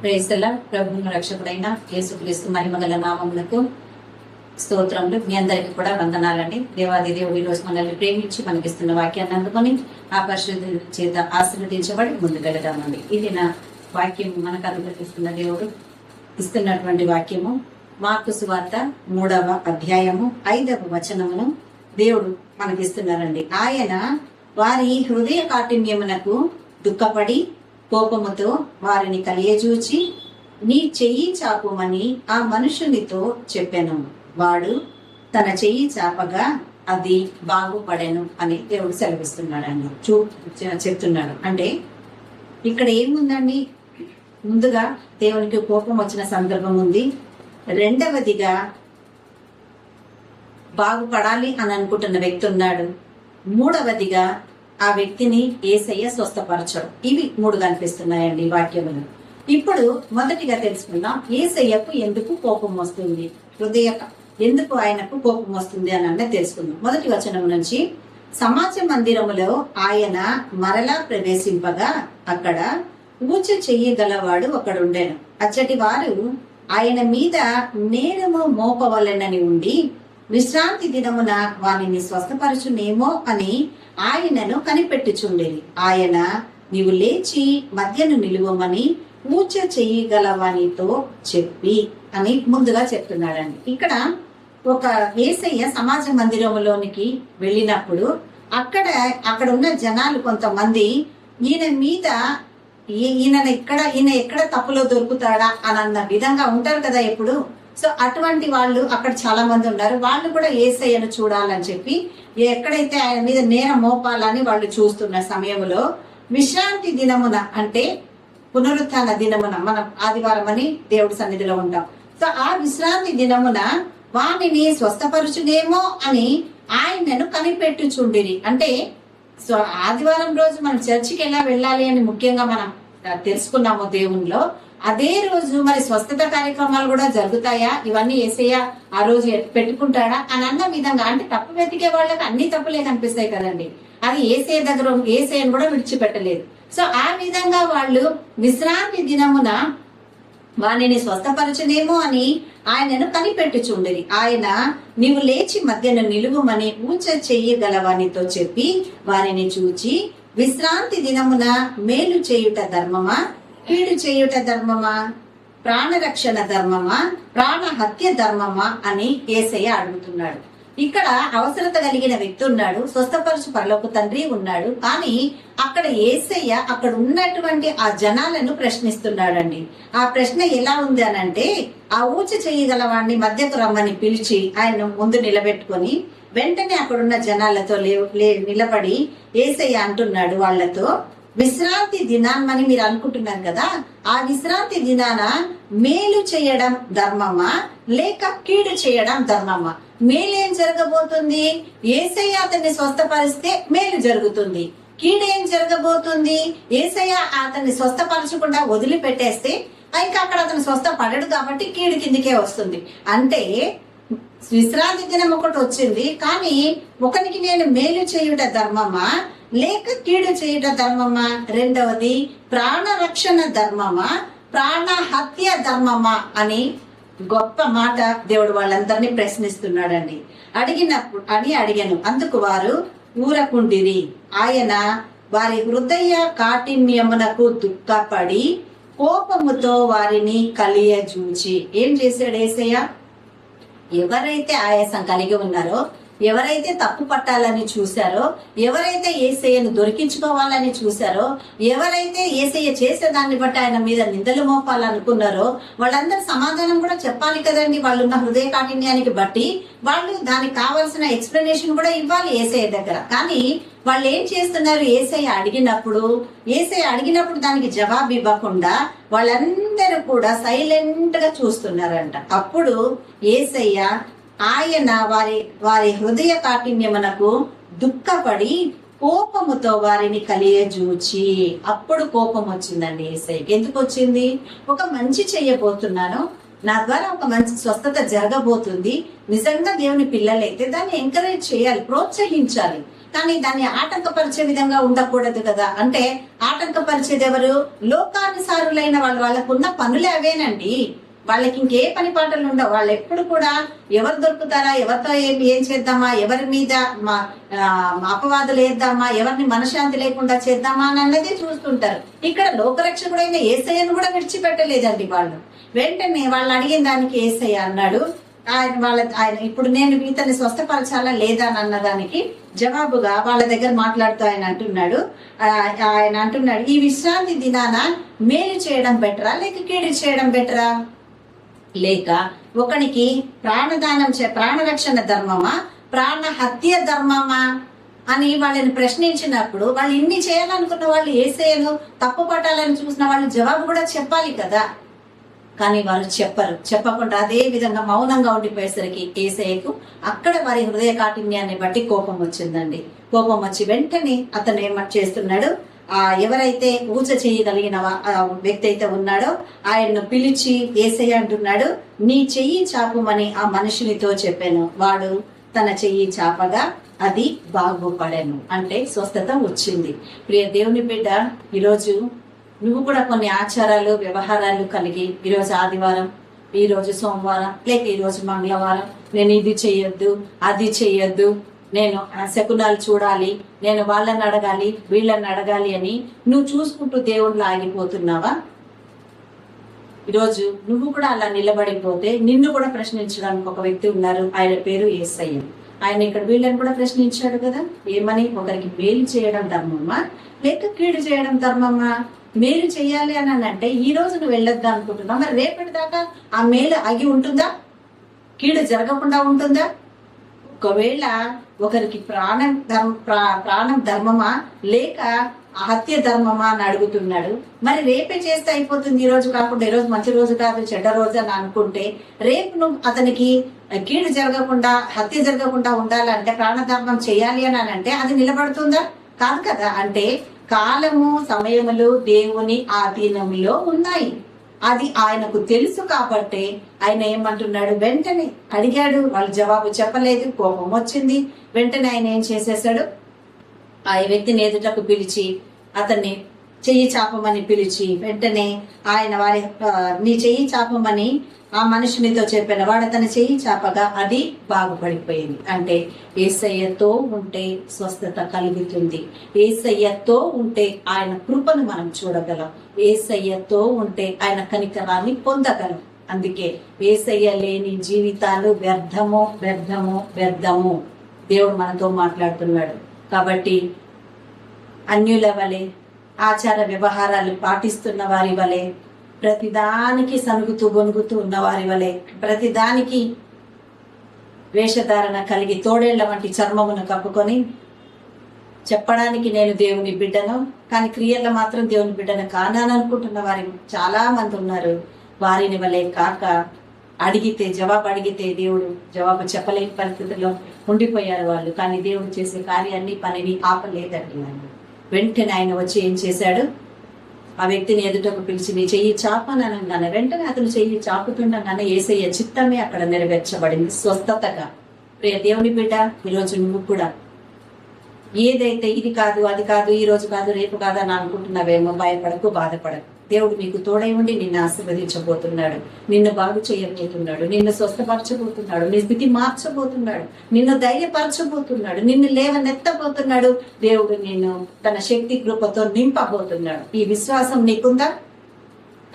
ప్రేసల ప్రభువును రక్షకుడైన యేసుక్రీస్తు మహిమగల నామములకు స్తోత్రములు. మీ అందరికీ కూడా వందనాలండి. దేవాది దేవుడు ఈ రోజు మనల్ని ప్రేమించి మనకిస్తున్న వాక్యాన్ని అందుకొని ఆ పరిశుద్ధి చేత ఆశీర్వదించబడి ముందుకెళ్దామండి. ఇది నా వాక్యం మనకు అనుగ్రహిస్తున్న దేవుడు ఇస్తున్నటువంటి వాక్యము. మార్కు సువార్త 3వ అధ్యాయము 5వ వచనమును దేవుడు మనకిస్తున్నారండి. ఆయన వారి హృదయ కాఠిన్యమునకు దుఃఖపడి కోపముతో వారిని కలియజూచి నీ చెయ్యి చాపమని ఆ మనుషునితో చెప్పాను. వాడు తన చెయ్యి చాపగా అది బాగుపడెను అని దేవుడు సెలవిస్తున్నాడు అన్న చెప్తున్నాడు. అంటే ఇక్కడ ఏముందండి? ముందుగా దేవునికి కోపం వచ్చిన సందర్భం ఉంది. రెండవదిగా బాగుపడాలి అని అనుకుంటున్న వ్యక్తి ఉన్నాడు. మూడవదిగా ఆ వ్యక్తిని యేసయ్య స్వస్థపరచడం. ఇవి 3 కనిపిస్తున్నాయండి ఈ వాక్యములు. ఇప్పుడు మొదటిగా తెలుసుకుందాం, యేసయ్యకు ఎందుకు కోపం వస్తుంది, ఎందుకు ఆయనకు కోపం వస్తుంది అని తెలుసుకుందాం. మొదటి వచనం నుంచి, సమాజ మందిరములో ఆయన మరలా ప్రవేశింపగా అక్కడ ఊచ చెయ్యగలవాడు ఒకడుండెను. అచ్చటి వారు ఆయన మీద నేరము మోపవలెనని ఉండి విశ్రాంతి దినమున వానిని స్వస్థపరచునేమో అని ఆయనను కనిపెట్టుచుండేది. ఆయన నీవు లేచి మధ్యను నిలువమని ఊచ చెయ్యగలవానితో చెప్పి అని ముందుగా చెప్తున్నాడండి. ఇక్కడ యేసయ్య సమాజ మందిరంలోనికి వెళ్ళినప్పుడు అక్కడ ఉన్న జనాలు కొంతమంది ఈయన ఎక్కడ తప్పులో దొరుకుతాడా అని అన్న విధంగా ఉంటారు కదా ఎప్పుడు. సో అటువంటి వాళ్ళు అక్కడ చాలా మంది ఉన్నారు. వాళ్ళు కూడా యేసయ్యను చూడాలని చెప్పి ఎక్కడైతే ఆయన మీద నేరం మోపాలని వాళ్ళు చూస్తున్న సమయంలో విశ్రాంతి దినమున, అంటే పునరుత్థాన దినమున, మనం ఆదివారం అని దేవుడి సన్నిధిలో ఉంటాం. సో ఆ విశ్రాంతి దినమున వానిని స్వస్థపరచునేమో అని ఆయనను కనిపెట్టుచుండిరి. అంటే సో ఆదివారం రోజు మనం చర్చికి ఎలా వెళ్ళాలి అని ముఖ్యంగా మనం తెలుసుకున్నాము దేవునిలో. అదే రోజు మరి స్వస్థత కార్యక్రమాలు కూడా జరుగుతాయా, ఇవన్నీ యేసయ్య ఆ రోజు పెట్టుకుంటాడా అని అన్న విధంగా, అంటే తప్పు వెతికే వాళ్ళకి అన్ని తప్పులే కనిపిస్తాయి కదండి. అది యేసయ్య దగ్గర యేసయ్యను కూడా విడిచిపెట్టలేదు. సో ఆ విధంగా వాళ్ళు విశ్రాంతి దినమున వానిని స్వస్థపరచనేమో అని ఆయనను కనిపెట్టుచుండేది. ఆయన నీవు లేచి మధ్యను నిలువమని ఊచ చెయ్యగలవానితో చెప్పి వారిని చూచి, విశ్రాంతి దినమున మేలు చేయుట ధర్మమా, కీడు చేయుట ధర్మమా, ప్రాణరక్షణ ధర్మమా, ప్రాణ హత్య ధర్మమా అని యేసయ్య అడుగుతున్నాడు. ఇక్కడ అవసరత కలిగిన వ్యక్తి ఉన్నాడు, స్వస్థపరచు పరలోక తండ్రి ఉన్నాడు. కానీ అక్కడ యేసయ్య అక్కడ ఉన్నటువంటి ఆ జనాలను ప్రశ్నిస్తున్నాడండి. ఆ ప్రశ్న ఎలా ఉంది అనంటే, ఆ ఊచ చేయగలవాడిని మధ్యకు రమ్మని పిలిచి ఆయన ముందు నిలబెట్టుకొని వెంటనే అక్కడున్న జనాలతో నిలబడి యేసయ్య అంటున్నాడు వాళ్ళతో, విశ్రాంతి దినాన్ని మీరు అనుకుంటున్నారు కదా, ఆ విశ్రాంతి దినాన మేలు చేయడం ధర్మమా లేక కీడు చేయడం ధర్మమా? మేలేం జరగబోతుంది? యేసయ్య అతన్ని స్వస్థపరిస్తే మేలు జరుగుతుంది. కీడేం జరగబోతుంది? యేసయ్య అతన్ని స్వస్థపరచకుండా వదిలిపెట్టేస్తే ఇంకా అక్కడ అతను స్వస్థపడడు కాబట్టి కీడు కిందికే వస్తుంది. అంటే విశ్రాంతి దినం ఒకటి వచ్చింది, కానీ ఒకనికి నేను మేలు చేయుట ధర్మమా లేక కీడు చేయుట ధర్మమా? రెండవది ప్రాణ రక్షణ ధర్మమా, ప్రాణ హత్య ధర్మమా అని గొప్ప మాట దేవుడు వాళ్ళందరినీ ప్రశ్నిస్తున్నాడండి. అడిగాను. అందుకు వారు ఊరకుండిరి. ఆయన వారి హృదయ కాఠిన్యమునకు దుఃఖపడి కోపముతో వారిని కలియజూచి. ఏం చేశాడు యేసయ్య? ఎవరైతే ఆయాసం కలిగి ఉన్నారో, ఎవరైతే తప్పు పట్టాలని చూశారో, ఎవరైతే యేసయ్యను దొరికించుకోవాలని చూశారో, ఎవరైతే యేసయ్య చేసేదాన్ని బట్టి ఆయన మీద నిందలు మోపాలనుకున్నారో వాళ్ళందరూ సమాధానం కూడా చెప్పాలి కదండి. వాళ్ళు ఉన్న హృదయ కాఠిన్యానికి బట్టి వాళ్ళు దానికి కావాల్సిన ఎక్స్ప్లెనేషన్ కూడా ఇవ్వాలి యేసయ్య దగ్గర. కానీ వాళ్ళు ఏం చేస్తున్నారు? యేసయ్య అడిగినప్పుడు దానికి జవాబు ఇవ్వకుండా వాళ్ళందరూ కూడా సైలెంట్ గా చూస్తున్నారంట. అప్పుడు యేసయ్య ఆయన వారి హృదయ కాఠిన్యమునకు దుఃఖపడి కోపముతో వారిని కలియజూచి. అప్పుడు కోపం వచ్చిందండి యేసయ్యకి. ఎందుకు వచ్చింది? ఒక మంచి చెయ్యబోతున్నాను, నా ద్వారా ఒక మంచి స్వస్థత జరగబోతుంది. నిజంగా దేవుని పిల్లలైతే దాన్ని ఎంకరేజ్ చేయాలి, ప్రోత్సహించాలి. కానీ దాన్ని ఆటంకపరిచే విధంగా ఉండకూడదు కదా. అంటే ఆటంకపరిచేది ఎవరు? లోకానుసారులైన వాళ్ళు. వాళ్ళకున్న పనులే అవేనండి. వాళ్ళకి ఇంకే పని పాటలు ఉండవు. వాళ్ళు ఎప్పుడు కూడా ఎవరు దొరుకుతారా, ఎవరితో ఏం చేద్దామా, ఎవరి మీద అపవాదులు వేద్దామా, ఎవరిని మనశ్శాంతి లేకుండా చేద్దామా అని అన్నది చూస్తుంటారు. ఇక్కడ లోకరక్షకుడైన యేసయ్యను కూడా విడిచిపెట్టలేదండి వాళ్ళు. వెంటనే వాళ్ళు అడిగిన దానికి యేసయ్య అన్నాడు, ఆయన ఇప్పుడు నేను ఇతన్ని స్వస్థపరచాలా లేదా అని అన్నదానికి జవాబుగా వాళ్ళ దగ్గర మాట్లాడుతూ ఆయన అంటున్నాడు, ఈ విశ్రాంతి దినాన మేలు చేయడం బెటరా లేక కీడు చేయడం బెటరా? లేక ఒకనికి ప్రాణరక్షణ ధర్మమా, ప్రాణ హత్య ధర్మమా అని వాళ్ళని ప్రశ్నించినప్పుడు వాళ్ళు ఇన్ని చేయాలనుకున్న వాళ్ళు యేసయ్యను తప్పు పట్టాలని చూసిన వాళ్ళు జవాబు కూడా చెప్పాలి కదా. కానీ వాళ్ళు చెప్పకుండా అదే విధంగా మౌనంగా ఉండిపోయేసరికి యేసయ్యకు అక్కడ వారి హృదయ కాఠిన్యాన్ని బట్టి కోపం వచ్చిందండి. కోపం వచ్చి వెంటనే అతను చేస్తున్నాడు, ఎవరైతే ఊచ చేయగలిగిన వ్యక్తి అయితే ఉన్నాడో ఆయన్ను పిలిచి యేసయ్య అంటున్నాడు, నీ చెయ్యి చాపమని ఆ మనుషునితో చెప్పాను. వాడు తన చెయ్యి చాపగా అది బాగుపడాను. అంటే స్వస్థత వచ్చింది. ప్రియ దేవుని బిడ్డ, ఈరోజు నువ్వు కూడా కొన్ని ఆచారాలు వ్యవహారాలు కలిగి ఈరోజు ఆదివారం, ఈ రోజు సోమవారం, లేక ఈ రోజు మంగళవారం నేను ఇది చెయ్యొద్దు, అది చెయ్యొద్దు, నేను శకునాలు చూడాలి, నేను వాళ్ళని అడగాలి, వీళ్ళని అడగాలి అని నువ్వు చూసుకుంటూ దేవుళ్ళు ఆగిపోతున్నావా? ఈరోజు నువ్వు కూడా అలా నిలబడిపోతే నిన్ను కూడా ప్రశ్నించడానికి ఒక వ్యక్తి ఉన్నారు. ఆయన పేరు యేసయ్య. ఆయన ఇక్కడ వీళ్ళని కూడా ప్రశ్నించాడు కదా, ఏమని? ఒకరికి మేలు చేయడం ధర్మమా లేక కీడు చేయడం ధర్మమా? మేలు చేయాలి అని అంటే ఈ రోజు నువ్వు వెళ్ళొద్దా అనుకుంటున్నావు, మరి రేపటి దాకా ఆ మేలు ఆగి ఉంటుందా? కీడు జరగకుండా ఉంటుందా? ఒకవేళ ఒకరికి ప్రాణం ధర్మమా లేక హత్య ధర్మమా అని అడుగుతున్నాడు. మరి రేపే చేస్తే అయిపోతుంది, ఈ రోజు కాకుండా, ఈ రోజు మంచి రోజు కాదు చెడ్డ రోజు అని అనుకుంటే రేపు నువ్వు అతనికి కీడు జరగకుండా హత్య జరగకుండా ఉండాలంటే ప్రాణధర్మం చేయాలి అని అంటే అది నిలబడుతుందా? కాదు కదా. అంటే కాలము సమయములు దేవుని ఆధీనంలో ఉన్నాయి. అది ఆయనకు తెలుసు కాబట్టి ఆయన ఏమంటున్నాడు, వెంటనే అడిగాడు, వాళ్ళు జవాబు చెప్పలేదు, కోపం వచ్చింది. వెంటనే ఆయన ఏం చేసేసాడు, ఆ వ్యక్తిని ఎదుటకు పిలిచి అతన్ని చెయ్యి చాపమని పిలిచి వెంటనే ఆయన నీ చెయ్యి చాపమని ఆ మనుషునితో చెప్పాను. వాడు తన చెయ్యి చాపగా అది బాగుపడిపోయింది. అంటే యేసయ్యతో ఉంటే స్వస్థత కలుగుతుంది. యేసయ్యతో ఉంటే ఆయన కృపను మనం చూడగలం. యేసయ్యతో ఉంటే ఆయన కనికరాన్ని పొందగలం. అందుకే యేసయ్య లేని జీవితాలు వ్యర్థము వ్యర్థము వ్యర్థము. దేవుడు మనతో మాట్లాడుతున్నాడు. కాబట్టి అన్యుల వలె ఆచార వ్యవహారాలు పాటిస్తున్న వారి వలె, ప్రతిదానికి సనుగుతూ గొనుగుతూ ఉన్న వారి వలె, ప్రతిదానికి వేషధారణ కలిగి తోడేళ్ల వంటి చర్మమును కప్పుకొని చెప్పడానికి నేను దేవుని బిడ్డను, కానీ క్రియల్లో మాత్రం దేవుని బిడ్డను కానాలనుకుంటున్న వారి చాలా మంది ఉన్నారు. వారిని వలె కాక జవాబు అడిగితే దేవుడు జవాబు చెప్పలేని పరిస్థితుల్లో ఉండిపోయారు వాళ్ళు. కానీ దేవుడు చేసే కార్యాన్ని పనిని ఆపలేదండి. వెంటనే ఆయన వచ్చి ఏం చేశాడు, ఆ వ్యక్తిని ఎదుటకు పిలిచి నీ చెయ్యి చాపనగానే వెంటనే అతను చెయ్యి చాపుతుండగానే యేసయ్య చిత్తమే అక్కడ నెరవేర్చబడింది స్వస్థతగా. ప్రియ దేవుని బిడ్డ, ఈరోజు నువ్వు కూడా ఏదైతే ఇది కాదు అది కాదు ఈ రోజు కాదు రేపు కాదు అని అనుకుంటున్నావేమో, భయపడకు, బాధపడకు. దేవుడు నీకు తోడై ఉండి నిన్ను ఆశీర్వదించబోతున్నాడు, నిన్ను బాగు చేయబోతున్నాడు, నిన్ను స్వస్థపరచబోతున్నాడు, నీ స్థితి మార్చబోతున్నాడు, నిన్ను ధైర్యపరచబోతున్నాడు, నిన్ను లేవనెత్తబోతున్నాడు. దేవుడు నిన్ను తన శక్తి కృపతో నింపబోతున్నాడు. ఈ విశ్వాసం నీకుందా?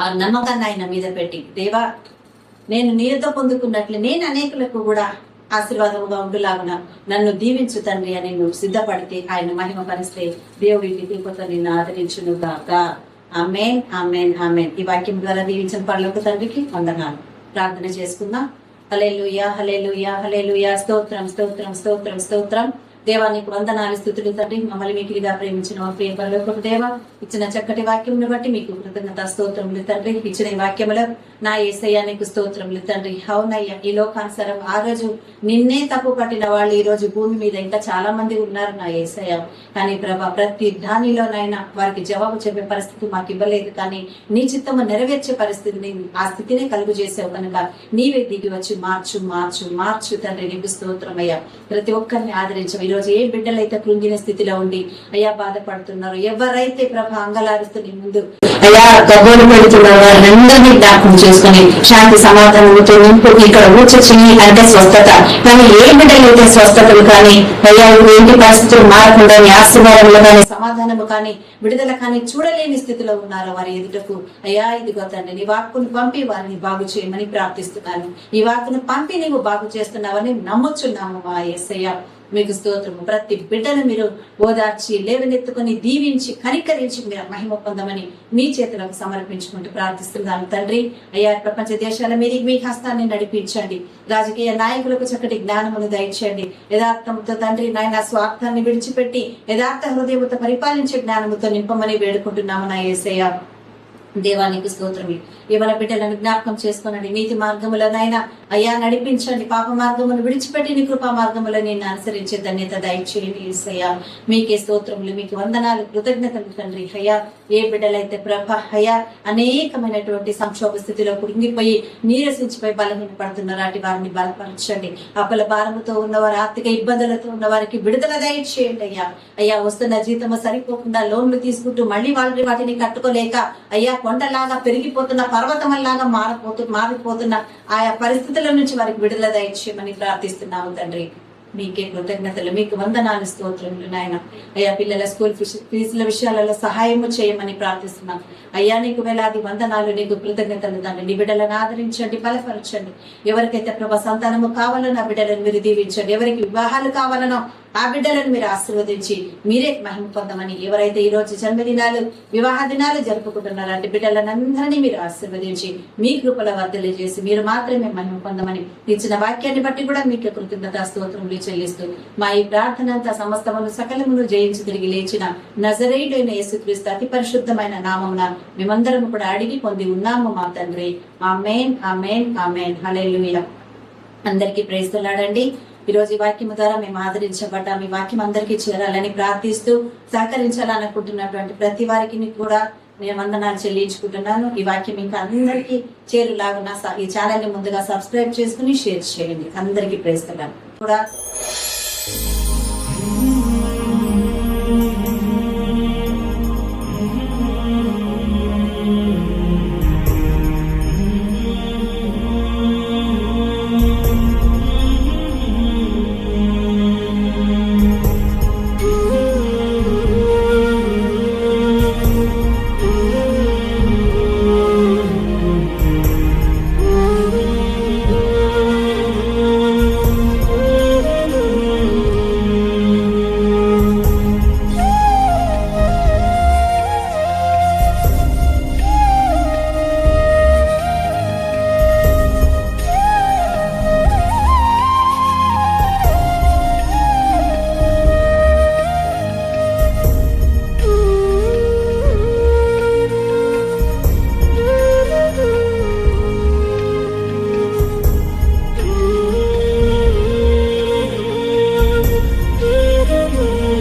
ఆ నమ్మకాన్ని ఆయన మీద పెట్టి, దేవా నేను నీతో పొందుకున్నట్లు నేను అనేకులకు కూడా ఆశీర్వాదముగా ఉండులాగున నన్ను దీవించు తండ్రి అని నువ్వు సిద్ధపడితే, ఆయన మహిమ పరిస్తే దేవుడి కృపతో నిన్ను ఆదరించును గాక. ఆమేన్, ఆమేన్, ఆమేన్. ఈ వాక్యం ద్వారా దీవించిన పరలోక తండ్రికి వందనాలు. ప్రార్థన చేసుకుందాం. హల్లెలూయా, హల్లెలూయా, హల్లెలూయా. స్తోత్రం, స్తోత్రం, స్తోత్రం, స్తోత్రం. దేవా నీకు వందనాలు, స్తుతులు తండ్రి. మమ్మల్ని మికిలిగా ప్రేమించిన మా ప్రియ పరలోకపు దేవా, ఇచ్చిన చక్కటి వాక్యమును బట్టి మీకు కృతజ్ఞత స్తోత్రములు తండ్రి. ఇచ్చిన ఈ వాక్యములో నా యేసయ్య నీకు స్తోత్రములు తండ్రి. అవునయ్యా, ఈ లోకానుసారం ఆ రోజు నిన్నే తప్పు పట్టిన వాళ్ళు ఈ రోజు భూమి మీద ఇంకా చాలా మంది ఉన్నారు నా యేసయ్య. కానీ ప్రభా, ప్రతి దానిలోనైనా వారికి జవాబు చెప్పే పరిస్థితి మాకు ఇవ్వలేదు, కానీ నీ చిత్తము నెరవేర్చే పరిస్థితిని ఆ స్థితిని కలుగు చేసావు కనుక నీవే దిగి వచ్చి మార్చు మార్చు మార్చు తండ్రి. నీకు స్తోత్రమయ్యా. ప్రతి ఒక్కరిని ఆదరించవు. ఈ రోజు ఏ బిడ్డలైతే కృంగిన స్థితిలో ఉండి అయ్యా బాధపడుతున్నారు, ఎవరైతే ప్రభా అంగలారుస్తూ నీ ముందు అయ్యా గబ్బోలు పెడుతున్నారు, వారందరినీ జ్ఞాపకం చేసుకుని శాంతి సమాధానంతో నింపు. ఇక్కడ ఊచొచ్చింది అంటే స్వస్థత, కానీ ఏ బిడ్డలైతే స్వస్థతలు కానీ అయ్యా ఏంటి పరిస్థితులు మారకుండా నీ ఆశీర్వాదములు కానీ సమాధానము కానీ విడుదల కానీ చూడలేని స్థితిలో ఉన్నారు వారి ఎదుటకు అయ్యా ఇదిగో తండ్రి నీ వాక్కును పంపి వారిని బాగు చేయమని ప్రార్థిస్తున్నాను. ఈ వాక్కును పంపి నీవు బాగు చేస్తున్నావని నమ్ముచున్నాము మా యేసయ్య. మీకు స్తోత్రము. ప్రతి బిడ్డను మీరు ఓదార్చి లేవనెత్తుకొని దీవించి కనికరించి మీరు మహిమ పొందమని మీ చేతులకు సమర్పించుకుంటూ ప్రార్థిస్తున్నాను తండ్రి. అయ్యా ప్రపంచ దేశాల మీద మీ హస్తాన్ని నడిపించండి. రాజకీయ నాయకులకు చక్కటి జ్ఞానమును దయచేయండి. యథార్థముతో తండ్రి నాయన స్వార్థాన్ని విడిచిపెట్టి యథార్థ హృదయముతో పరిపాలించే జ్ఞానముతో నింపమని వేడుకుంటున్నాము నా యేసయ్య. దేవానికి స్తోత్రమే. యవన బిడ్డలను జ్ఞాపకం చేసుకోనండి. నీతి మార్గములనైనా అయ్యా నడిపించండి. పాప మార్గమును విడిచిపెట్టి నీ కృపా మార్గములు నేను అనుసరించే ధన్యత దయచేయండి యేసయ్యా. మీకే స్తోత్రములు, మీకు వందనాలు, కృతజ్ఞతలు తండ్రి. అయ్యా ఏ బిడ్డలైతే ప్రభ అయ్యా అనేకమైనటువంటి సంక్షోభ స్థితిలో కురింగిపోయి నీరసించిపోయి బలహీనపడుతున్నారు, అటు వారిని బలపరచండి. అప్పుల భారముతో ఉన్నవారు, ఆర్థిక ఇబ్బందులతో ఉన్న వారికి విడుదల దయచేయండి అయ్యా. అయ్యా వస్తున్న జీతము సరిపోకుండా లోన్లు తీసుకుంటూ మళ్ళీ వాళ్ళు వాటిని కట్టుకోలేక అయ్యా కొండలాగా పెరిగిపోతున్న పర్వతంలాగా మారిపోతున్న ఆయా పరిస్థితుల నుంచి వారికి విడుదల దయచేయమని ప్రార్థిస్తున్నాము తండ్రి. మీకే కృతజ్ఞతలు, మీకు వందనాలు, స్తోత్రములు నాయన. అయ్యా పిల్లల స్కూల్ ఫీజుల విషయాలలో సహాయము చేయమని ప్రార్థిస్తున్నాం అయ్యా. నీకు వేలాది వందనాలు, నీకు కృతజ్ఞతలు తండ్రి. నీ బిడ్డలను ఆదరించండి, బలపరచండి. ఎవరికైతే ప్రభా సంతానము కావాలనో ఆ బిడ్డలను మీరు దీవించండి. ఎవరికి వివాహాలు కావాలనో ఆ బిడ్డలను మీరు ఆశీర్వదించి మీరే మహిమ పొందమని. ఎవరైతే ఈ రోజు జన్మదినాలు వివాహ దినాలు జరుపుకుంటున్నారో అంటే బిడ్డలనందరినీ మీరు ఆశీర్వదించి మీ కృపల వర్ధలు చేసి మీరు మాత్రమే మహిమ పొందమని ఇచ్చిన వాక్యాన్ని బట్టి కూడా మీకు కృతజ్ఞత స్తోత్రములు చెల్లిస్తూ మా ఈ ప్రార్థన అంతా సమస్తమును సకలమును జయించి తిరిగి లేచిన నజరేయుడైన యేసుక్రీస్తు అతి పరిశుద్ధమైన నామమున మేమందరం కూడా అడిగి పొంది ఉన్నాము మా తండ్రి. ఆమేన్ ఆమేన్ ఆమేన్. హల్లెలూయా. అందరికీ ప్రైజ్ ది లార్డ్ అండి. ఈ రోజు ఈ వాక్యం ద్వారా మేము ఆదరించబడ్డాం. ఈ వాక్యం అందరికీ చేరాలని ప్రార్థిస్తూ సహకరించాలనుకుంటున్నటువంటి ప్రతి వారికి కూడా నేను వందనాలు చెల్లించుకుంటున్నాను. ఈ వాక్యం ఇంకా అందరికీ చేరులాగా ఈ ఛానల్ ని ముందుగా సబ్స్క్రైబ్ చేసుకుని షేర్ చేయండి. అందరికీ ప్రైజ్ ది లార్డ్ కూడా.